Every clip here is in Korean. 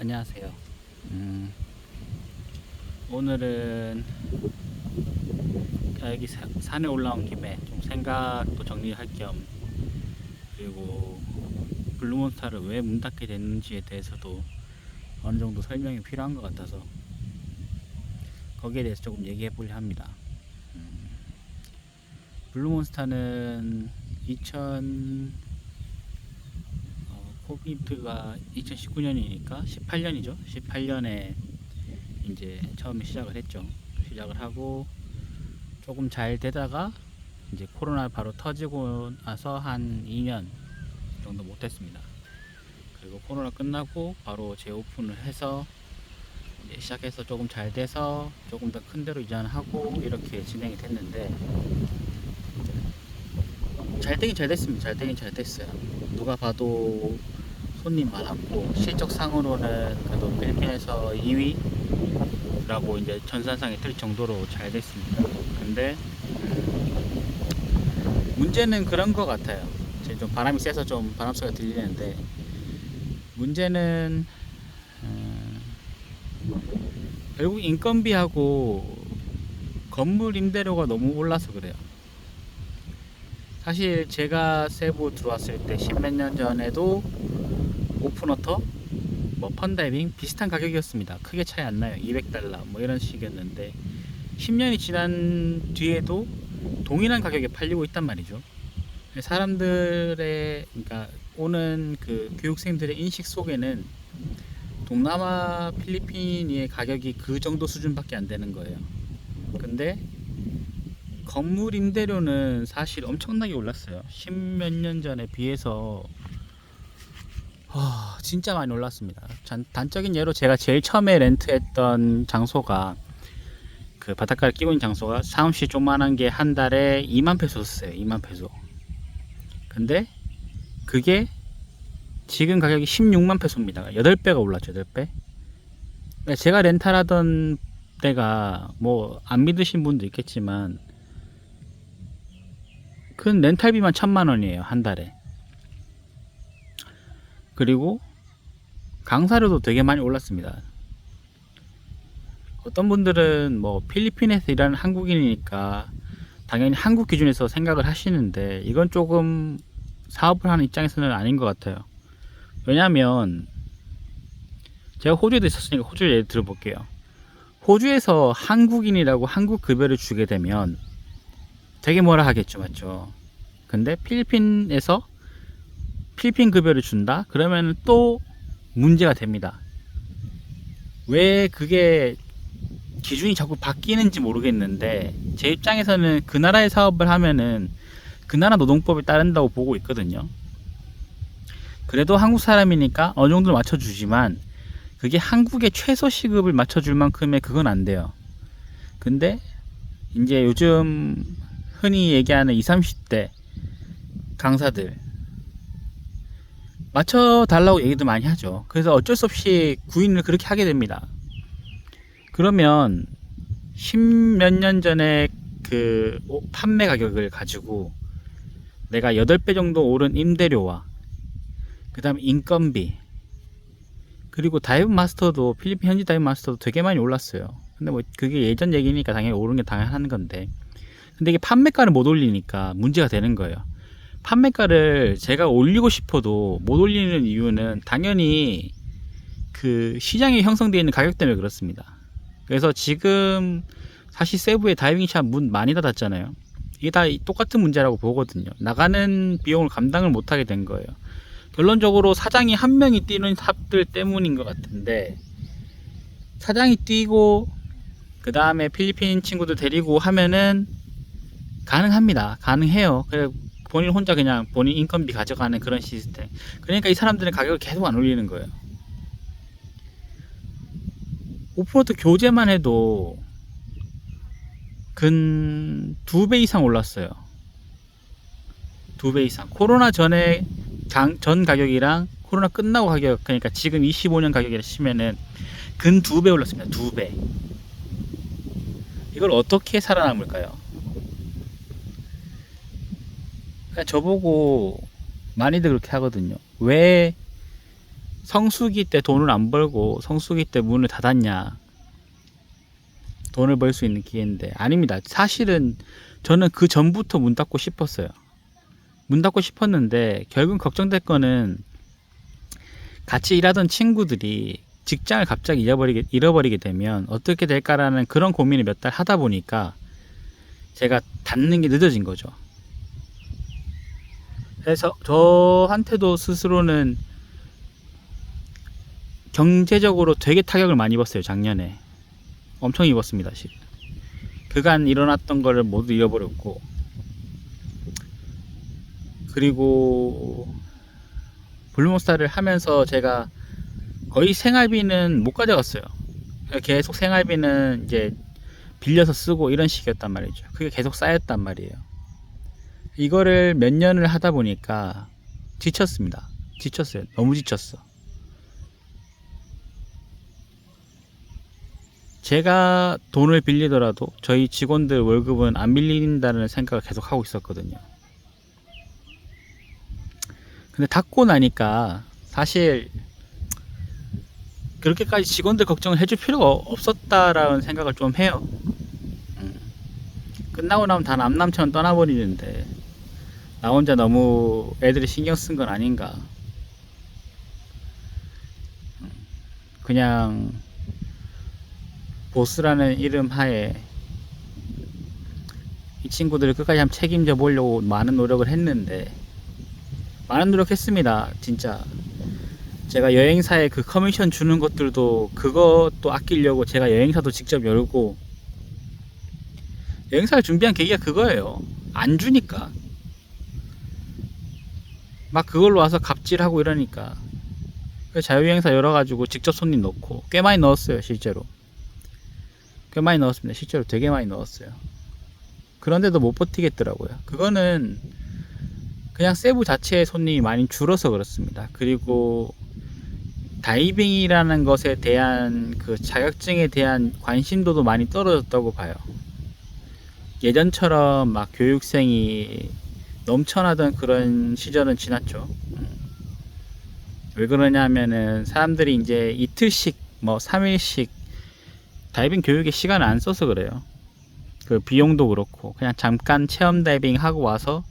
안녕하세요. 오늘은 여기 산에 올라온 김에 좀 생각도 정리할 겸, 그리고 블루몬스타를 왜 문 닫게 됐는지에 대해서도 어느 정도 설명이 필요한 것 같아서 거기에 대해서 조금 얘기해 보려 합니다. 블루몬스타는 코비드가 2019년이니까 18년이죠. 18년에 이제 처음에 시작을 했죠. 시작을 하고 조금 잘 되다가 이제 코로나 바로 터지고 나서 한 2년 정도 못했습니다. 그리고 코로나 끝나고 바로 재오픈을 해서 이제 시작해서 조금 잘 돼서 조금 더 큰 데로 이전하고 이렇게 진행이 됐는데, 잘 되긴 잘 됐습니다. 잘 되긴 잘 됐어요. 누가 봐도 손님 많았고, 실적상으로는 그래도 필리핀에서 2위라고 이제 전산상에 뜰 정도로 잘 됐습니다. 근데 문제는 그런 것 같아요. 지금 좀 바람이 세서 좀 바람 소리가 들리는데, 문제는 결국 인건비하고 건물 임대료가 너무 올라서 그래요. 사실 제가 세부 들어왔을 때 십몇 년 전에도 오픈워터, 뭐 펀다이빙 비슷한 가격이었습니다. 크게 차이 안 나요. 200달러 뭐 이런 식이었는데 10년이 지난 뒤에도 동일한 가격에 팔리고 있단 말이죠. 사람들의, 그러니까 오는 그 교육생들의 인식 속에는 동남아 필리핀의 가격이 그 정도 수준밖에 안 되는 거예요. 근데 건물 임대료는 사실 엄청나게 올랐어요. 십몇 년 전에 비해서 진짜 많이 올랐습니다. 단적인 예로 제가 제일 처음에 렌트했던 장소가, 그 바닷가를 끼고 있는 장소가 사무실 조그만한 게 한 달에 2만 페소였어요. 2만 페소. 근데 그게 지금 가격이 16만 페소입니다. 8배가 올랐죠. 8배. 제가 렌탈하던 데가 뭐 안 믿으신 분도 있겠지만 그 렌탈비만 1,000만 원이에요. 한 달에. 그리고 강사료도 되게 많이 올랐습니다. 어떤 분들은 뭐 필리핀에서 일하는 한국인이니까 당연히 한국 기준에서 생각을 하시는데, 이건 조금 사업을 하는 입장에서는 아닌 것 같아요. 왜냐면 제가 호주에도 있었으니까 호주 예를 들어볼게요. 호주에서 한국인이라고 한국 급여를 주게 되면 되게 뭐라 하겠죠, 맞죠? 근데 필리핀에서 필리핀 급여를 준다? 그러면 또 문제가 됩니다. 왜 그게 기준이 자꾸 바뀌는지 모르겠는데, 제 입장에서는 그 나라의 사업을 하면은 그 나라 노동법에 따른다고 보고 있거든요. 그래도 한국 사람이니까 어느 정도 맞춰주지만 그게 한국의 최소 시급을 맞춰줄 만큼의 그건 안 돼요. 근데 이제 요즘 흔히 얘기하는 20, 30대 강사들 맞춰달라고 얘기도 많이 하죠. 그래서 어쩔 수 없이 구인을 그렇게 하게 됩니다. 그러면 십몇 년 전에 그 판매 가격을 가지고 내가 8배 정도 오른 임대료와 그 다음 인건비, 그리고 다이브 마스터도, 필리핀 현지 다이브 마스터도 되게 많이 올랐어요. 근데 뭐 그게 예전 얘기니까 당연히 오른 게 당연한 건데, 근데 이게 판매가를 못 올리니까 문제가 되는 거예요. 판매가를 제가 올리고 싶어도 못 올리는 이유는 당연히 그 시장에 형성되어 있는 가격 때문에 그렇습니다. 그래서 지금 사실 세부에 다이빙샵 문 많이 닫았잖아요. 이게 다 똑같은 문제라고 보거든요. 나가는 비용을 감당을 못하게 된 거예요. 결론적으로 사장이 한 명이 뛰는 삽들 때문인 것 같은데, 사장이 뛰고 그 다음에 필리핀 친구들 데리고 하면은 가능합니다. 가능해요. 본인 혼자 그냥 본인 인건비 가져가는 그런 시스템. 그러니까 이 사람들은 가격을 계속 안 올리는 거예요. 오픈워터 교재만 해도 근 2배 이상 올랐어요. 2배 이상. 코로나 전에 전 가격이랑 코로나 끝나고 가격, 그러니까 지금 25년 가격이라 치면은 근 2배 올랐습니다. 2배. 이걸 어떻게 살아남을까요? 그러니까 저보고 많이들 그렇게 하거든요. 왜 성수기 때 돈을 안 벌고 성수기 때 문을 닫았냐, 돈을 벌 수 있는 기회인데. 아닙니다. 사실은 저는 그 전부터 문 닫고 싶었어요. 문 닫고 싶었는데 결국 걱정될 거는 같이 일하던 친구들이 직장을 갑자기 잃어버리게 되면 어떻게 될까라는 그런 고민을 몇 달 하다 보니까 제가 닫는 게 늦어진 거죠. 그래서 저한테도 스스로는 경제적으로 되게 타격을 많이 입었어요. 작년에 엄청 입었습니다. 실은 그간 일어났던 거를 모두 잃어버렸고, 그리고 블루몬스타를 하면서 제가 거의 생활비는 못 가져갔어요. 계속 생활비는 이제 빌려서 쓰고 이런 식이었단 말이죠. 그게 계속 쌓였단 말이에요. 이거를 몇 년을 하다 보니까 지쳤습니다. 지쳤어요. 너무 지쳤어. 제가 돈을 빌리더라도 저희 직원들 월급은 안 빌린다는 생각을 계속 하고 있었거든요. 근데 닫고 나니까 사실 그렇게까지 직원들 걱정을 해줄 필요가 없었다라는 생각을 좀 해요. 끝나고 나면 다 남남처럼 떠나버리는데 나 혼자 너무 애들이 신경 쓴 건 아닌가. 그냥 보스라는 이름 하에 이 친구들을 끝까지 한번 책임져 보려고 많은 노력을 했는데, 많은 노력했습니다. 진짜 제가 여행사에 그 커미션 주는 것들도 그것도 아끼려고 제가 여행사도 직접 열고, 여행사를 준비한 계기가 그거예요. 안 주니까 막 그걸로 와서 갑질하고 이러니까 자유여행사 열어가지고 직접 손님 넣고 꽤 많이 넣었어요. 실제로 꽤 많이 넣었습니다. 실제로 되게 많이 넣었어요. 그런데도 못 버티겠더라고요. 그거는 그냥 세부 자체의 손님이 많이 줄어서 그렇습니다. 그리고 다이빙이라는 것에 대한 그 자격증에 대한 관심도도 많이 떨어졌다고 봐요. 예전처럼 막 교육생이 넘쳐나던 그런 시절은 지났죠. 왜 그러냐면은 사람들이 이제 이틀씩 뭐 3일씩 다이빙 교육에 시간을 안 써서 그래요. 그 비용도 그렇고 그냥 잠깐 체험 다이빙 하고 와서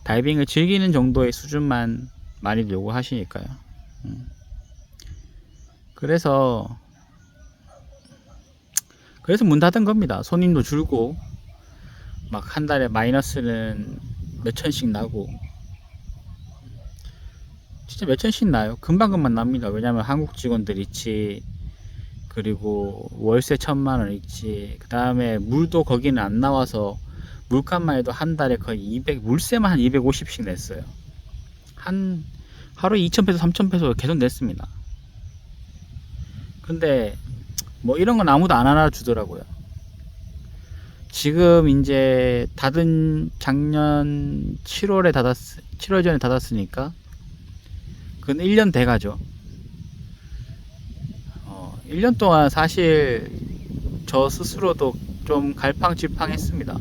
다이빙을 즐기는 정도의 수준만 많이 요구하시니까요. 그래서 문 닫은 겁니다. 손님도 줄고 막 한 달에 마이너스는 몇 천씩 나고, 진짜 몇 천씩 나요. 금방금방 납니다. 왜냐면 한국 직원들 있지, 그리고 월세 1,000만원 있지, 그 다음에 물도 거기는 안 나와서 물값만 해도 한 달에 거의 200, 물세만 한 250씩 냈어요. 한 하루에 2,000페소 3,000페소 계속 냈습니다. 근데 뭐 이런 건 아무도 안 알아주더라고요. 지금 이제 닫은 작년 7월 전에 닫았으니까 그건 1년 돼 가죠. 1년 동안 사실 저 스스로도 좀 갈팡질팡했습니다.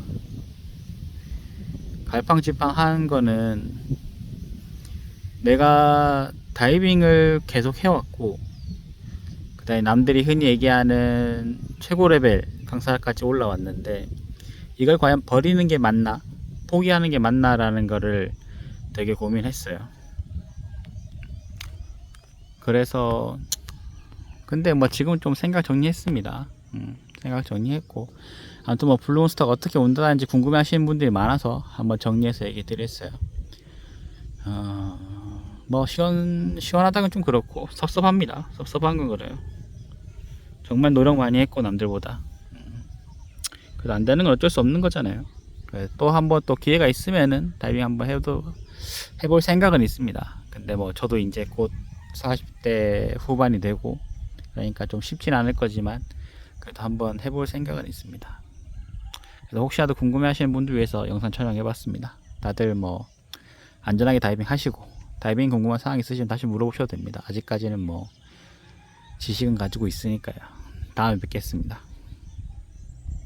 갈팡질팡한 거는 내가 다이빙을 계속 해왔고, 그 다음에 남들이 흔히 얘기하는 최고 레벨 강사까지 올라왔는데 이걸 과연 버리는 게 맞나, 포기하는 게 맞나 라는 거를 되게 고민했어요. 그래서 근데 뭐 지금 좀 생각 정리했습니다. 생각 정리했고, 아무튼 뭐 블루몬스터가 어떻게 온다는지 궁금해 하시는 분들이 많아서 한번 정리해서 얘기 드렸어요. 뭐 시원하다는 좀 그렇고 섭섭합니다. 섭섭한 건 그래요. 정말 노력 많이 했고 남들보다. 그래도 안 되는 건 어쩔 수 없는 거잖아요. 또 한번 또 기회가 있으면은 다이빙 한번 해볼 생각은 있습니다. 근데 뭐 저도 이제 곧 40대 후반이 되고 그러니까 좀 쉽진 않을 거지만 그래도 한번 해볼 생각은 있습니다. 그래서 혹시라도 궁금해 하시는 분들 위해서 영상 촬영해 봤습니다. 다들 뭐 안전하게 다이빙 하시고, 다이빙 궁금한 사항 있으시면 다시 물어보셔도 됩니다. 아직까지는 뭐 지식은 가지고 있으니까요. 다음에 뵙겠습니다.